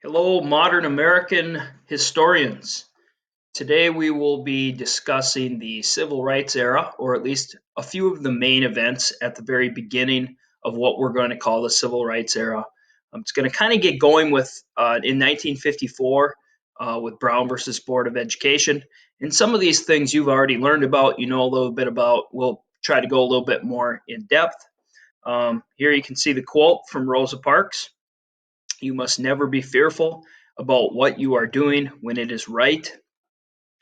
Hello, modern American historians. Today we will be discussing the civil rights era, or at least a few of the main events at the very beginning of what we're going to call the civil rights era. It's going to kind of get going with in 1954 with Brown versus Board of Education. And some of these things you've already learned about, you know a little bit about. We'll try to go a little bit more in depth. Here you can see the quote from Rosa Parks. You must never be fearful about what you are doing when it is right.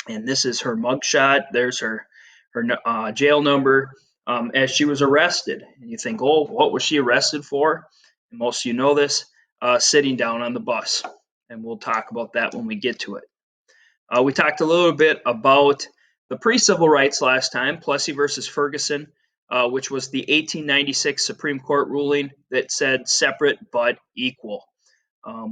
And this is her mugshot. There's her jail number as she was arrested. And you think, oh, what was she arrested for? And most of you know this, sitting down on the bus. And we'll talk about that when we get to it. We talked a little bit about the pre-civil rights last time, Plessy versus Ferguson, which was the 1896 Supreme Court ruling that said separate but equal.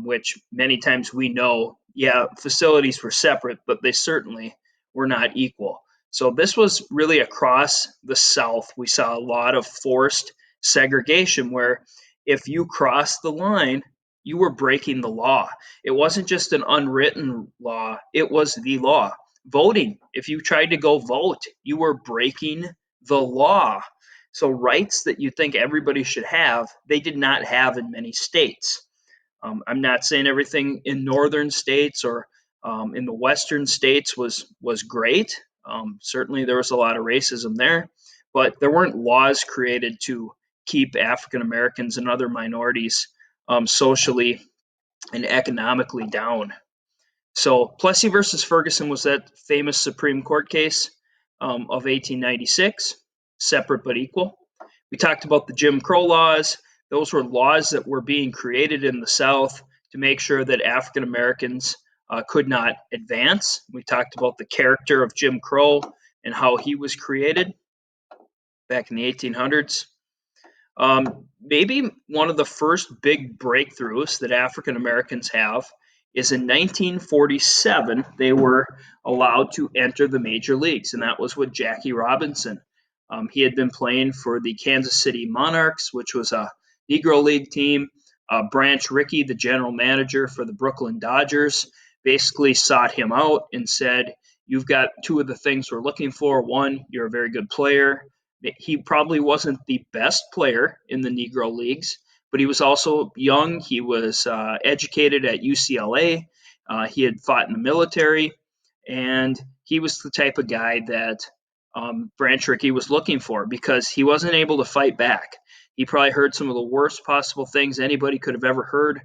Which many times we know, yeah, facilities were separate, but they certainly were not equal. So this was really across the South. We saw a lot of forced segregation where if you crossed the line, you were breaking the law. It wasn't just an unwritten law, it was the law. Voting, if you tried to go vote, you were breaking the law. So rights that you think everybody should have, they did not have in many states. I'm not saying everything in northern states or in the western states was great. Certainly, there was a lot of racism there, but there weren't laws created to keep African Americans and other minorities socially and economically down. So, Plessy versus Ferguson was that famous Supreme Court case of 1896, separate but equal. We talked about the Jim Crow laws. Those were laws that were being created in the South to make sure that African Americans could not advance. We talked about the character of Jim Crow and how he was created back in the 1800s. Maybe one of the first big breakthroughs that African Americans have is in 1947, they were allowed to enter the major leagues, and that was with Jackie Robinson. He had been playing for the Kansas City Monarchs, which was a Negro League team. Branch Rickey, the general manager for the Brooklyn Dodgers, basically sought him out and said, "You've got two of the things we're looking for. One, you're a very good player. He probably wasn't the best player in the Negro Leagues, but he was also young. He was educated at UCLA. He had fought in the military, and he was the type of guy that Branch Rickey was looking for because he wasn't able to fight back. He probably heard some of the worst possible things anybody could have ever heard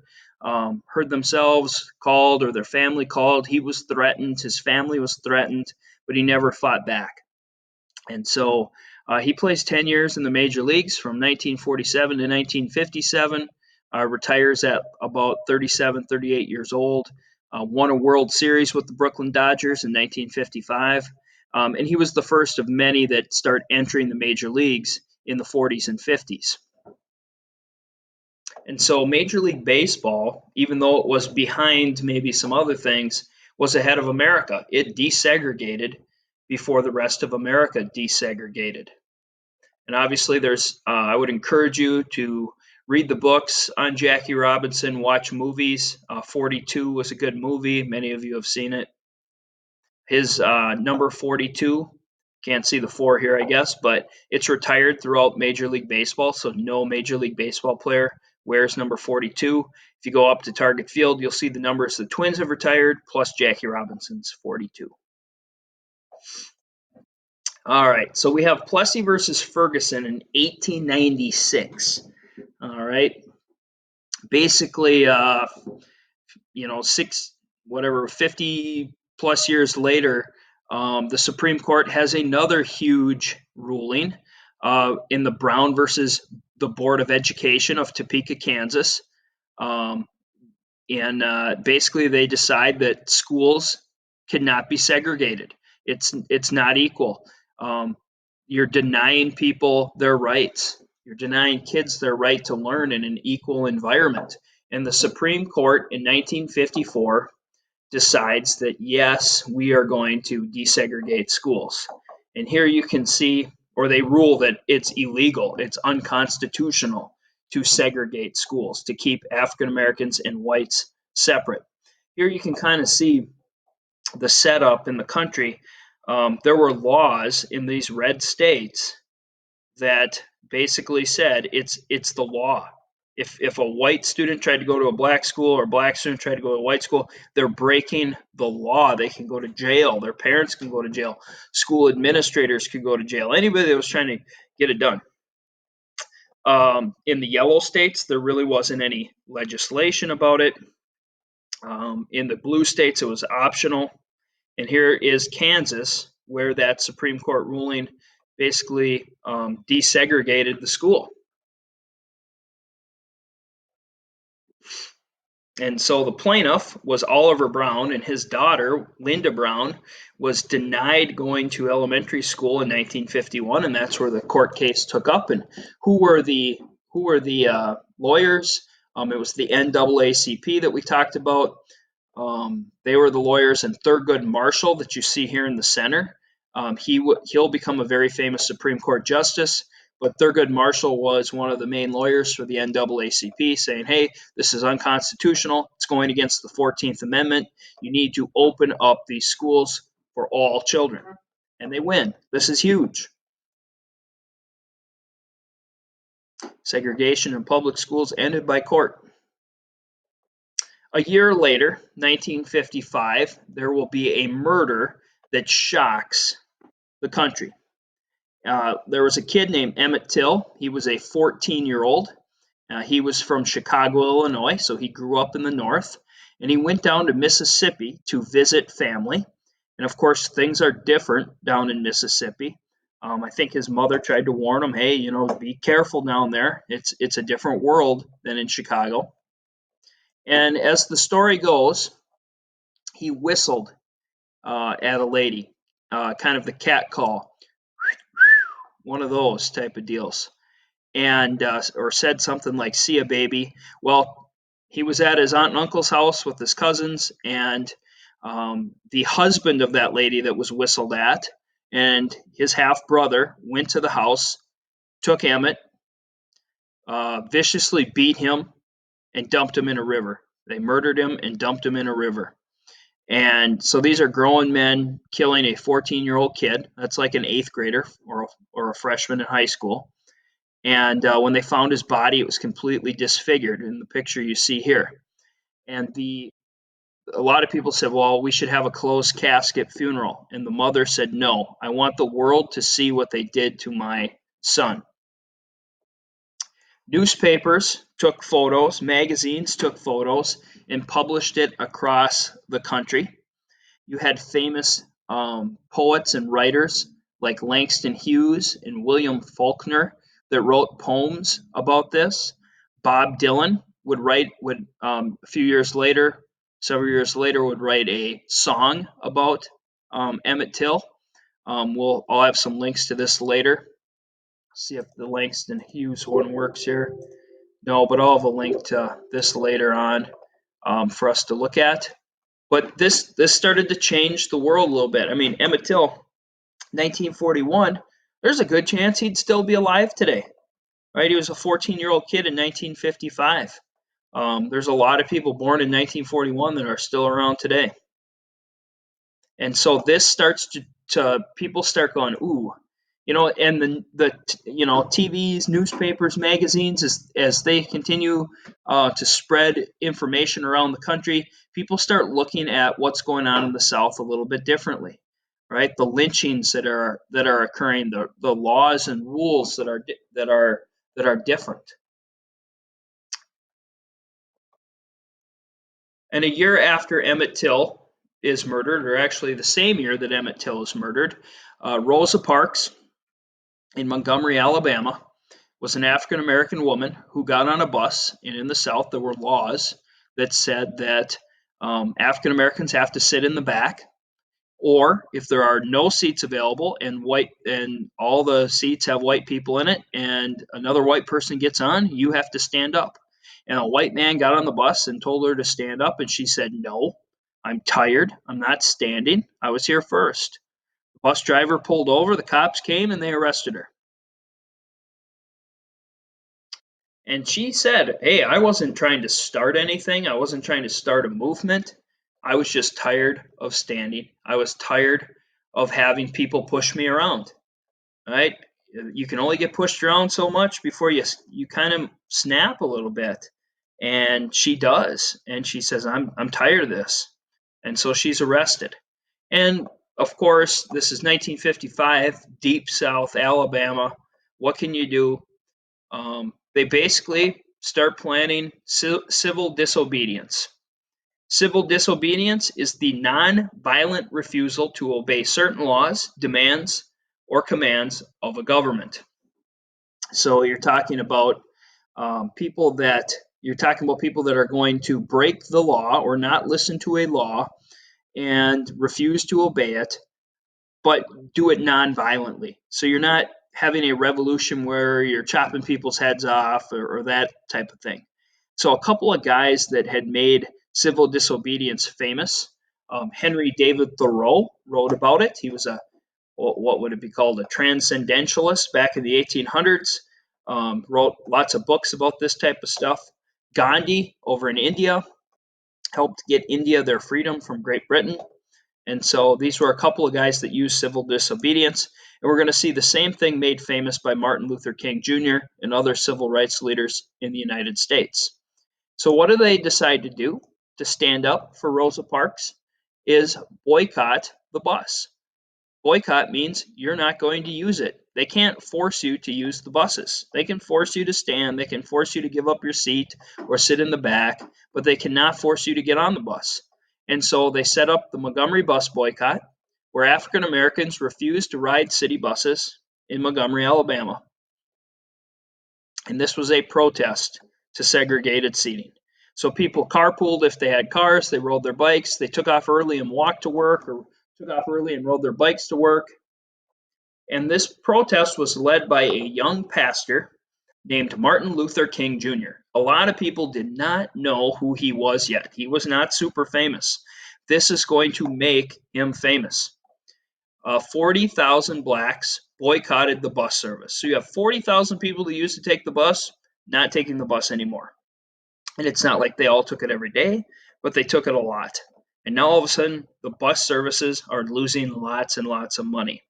themselves called or their family called. He was threatened. His family was threatened, but he never fought back. And so he plays 10 years in the major leagues from 1947 to 1957, retires at about 37, 38 years old, won a World Series with the Brooklyn Dodgers in 1955. And he was the first of many that start entering the major leagues in the 40s and 50s. And so Major League Baseball, even though it was behind maybe some other things, was ahead of America. It desegregated before the rest of America desegregated. And obviously, I would encourage you to read the books on Jackie Robinson, watch movies. 42 was a good movie. Many of you have seen it. His number 42, can't see the 4 here, I guess, but it's retired throughout Major League Baseball, so no Major League Baseball player wears number 42. If you go up to Target Field, you'll see the numbers the Twins have retired, plus Jackie Robinson's 42. All right, so we have Plessy versus Ferguson in 1896. All right, basically, 50 plus years later, the Supreme Court has another huge ruling in the Brown versus the Board of Education of Topeka, Kansas. And basically, they decide that schools cannot be segregated. It's not equal. You're denying people their rights. You're denying kids their right to learn in an equal environment. And the Supreme Court in 1954 decides that, yes, we are going to desegregate schools. And here you can see, or they rule that it's illegal, it's unconstitutional to segregate schools, to keep African Americans and whites separate. Here you can kind of see the setup in the country. There were laws in these red states that basically said it's the law. If a white student tried to go to a black school or a black student tried to go to a white school, they're breaking the law. They can go to jail. Their parents can go to jail. School administrators could go to jail. Anybody that was trying to get it done. In the yellow states, there really wasn't any legislation about it. In the blue states, it was optional. And here is Kansas, where that Supreme Court ruling basically desegregated the school. And so the plaintiff was Oliver Brown, and his daughter, Linda Brown, was denied going to elementary school in 1951, and that's where the court case took up. And who were the lawyers? It was the NAACP that we talked about. They were the lawyers, and Thurgood Marshall that you see here in the center. He'll become a very famous Supreme Court justice. But Thurgood Marshall was one of the main lawyers for the NAACP, saying, hey, this is unconstitutional. It's going against the 14th Amendment. You need to open up these schools for all children. And they win. This is huge. Segregation in public schools ended by court. A year later, 1955, there will be a murder that shocks the country. There was a kid named Emmett Till. He was a 14-year-old. He was from Chicago, Illinois, so he grew up in the north. And he went down to Mississippi to visit family. And of course, things are different down in Mississippi. I think his mother tried to warn him, hey, be careful down there. It's a different world than in Chicago. And as the story goes, he whistled at a lady, kind of the cat call, one of those type of deals, and or said something like, see ya, baby. Well, he was at his aunt and uncle's house with his cousins, and the husband of that lady that was whistled at and his half-brother went to the house, took Emmett, viciously beat him, and dumped him in a river. They murdered him and dumped him in a river. And so these are grown men killing a 14-year-old kid. That's like an eighth grader or a freshman in high school. And when they found his body, it was completely disfigured in the picture you see here. And a lot of people said, well, we should have a closed casket funeral. And the mother said, no, I want the world to see what they did to my son. Newspapers took photos, magazines took photos, and published it across the country. You had famous poets and writers like Langston Hughes and William Faulkner that wrote poems about this. Bob Dylan would several years later, would write a song about Emmett Till. I'll have some links to this later. See if the Langston Hughes one works here. No, but I'll have a link to this later on for us to look at. But this started to change the world a little bit. I mean, Emmett Till, 1941, there's a good chance he'd still be alive today, right? He was a 14-year-old kid in 1955. There's a lot of people born in 1941 that are still around today. And so this starts to people start going, ooh, and the TVs, newspapers, magazines, as they continue to spread information around the country, people start looking at what's going on in the South a little bit differently, right? The lynchings that are occurring, the laws and rules that are different. And a year after Emmett Till is murdered, or actually the same year that Emmett Till is murdered, Rosa Parks in Montgomery, Alabama, was an African-American woman who got on a bus, and in the South there were laws that said that African-Americans have to sit in the back, or if there are no seats available and all the seats have white people in it and another white person gets on, you have to stand up. And a white man got on the bus and told her to stand up, and she said, no, I'm tired. I'm not standing. I was here first. The bus driver pulled over, the cops came, and they arrested her. And she said, hey, I wasn't trying to start anything. I wasn't trying to start a movement. I was just tired of standing. I was tired of having people push me around. Right? You can only get pushed around so much before you kind of snap a little bit. And she does. And she says, I'm tired of this. And so she's arrested. And of course, this is 1955, Deep South Alabama. What can you do? They basically start planning civil disobedience. Civil disobedience is the non-violent refusal to obey certain laws, demands, or commands of a government. So people that you're talking about people that are going to break the law or not listen to a law and refuse to obey it, but do it non-violently. So you're not having a revolution where you're chopping people's heads off or that type of thing. So a couple of guys that had made civil disobedience famous. Henry David Thoreau wrote about it. He was what would it be called, a transcendentalist back in the 1800s. Wrote lots of books about this type of stuff. Gandhi over in India helped get India their freedom from Great Britain. And so these were a couple of guys that used civil disobedience. And we're going to see the same thing made famous by Martin Luther King Jr. and other civil rights leaders in the United States. So what do they decide to do to stand up for Rosa Parks? Is boycott the bus. Boycott means you're not going to use it. They can't force you to use the buses. They can force you to stand, they can force you to give up your seat or sit in the back, but they cannot force you to get on the bus. And so they set up the Montgomery Bus Boycott, where African Americans refused to ride city buses in Montgomery, Alabama. And this was a protest to segregated seating. So people carpooled if they had cars, they rode their bikes, they took off early and walked to work, or took off early and rode their bikes to work. And this protest was led by a young pastor named Martin Luther King Jr. A lot of people did not know who he was yet. He was not super famous. This is going to make him famous. 40,000 blacks boycotted the bus service. So you have 40,000 people that used to take the bus, not taking the bus anymore. And it's not like they all took it every day, but they took it a lot. And now all of a sudden, the bus services are losing lots and lots of money.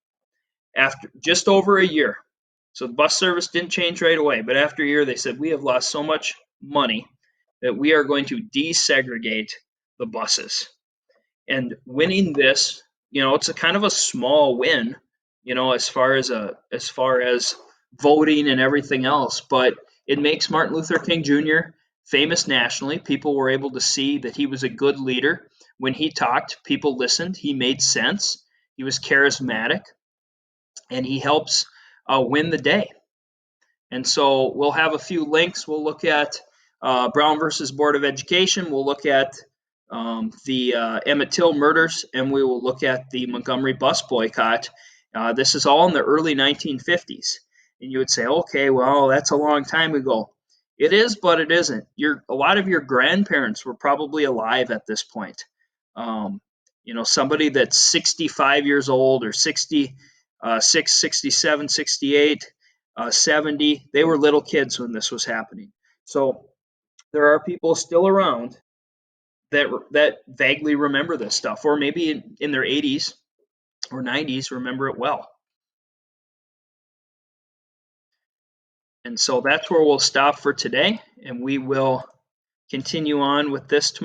After just over a year, so the bus service didn't change right away, but after a year, they said, we have lost so much money that we are going to desegregate the buses. And winning this, it's a kind of a small win, as far as voting and everything else, but it makes Martin Luther King Jr. famous nationally. People were able to see that he was a good leader. When he talked, people listened. He made sense. He was charismatic, and he helps win the day. And so we'll have a few links. We'll look at Brown versus Board of Education. We'll look at the Emmett Till murders, and we will look at the Montgomery Bus Boycott. This is all in the early 1950s. And you would say, okay, well, that's a long time ago. It is, but it isn't. A lot of your grandparents were probably alive at this point. Somebody that's 65 years old or 66, 67, 68, 70, they were little kids when this was happening. So there are people still around that vaguely remember this stuff, or maybe in their 80s or 90s remember it well. And so that's where we'll stop for today, and we will continue on with this tomorrow.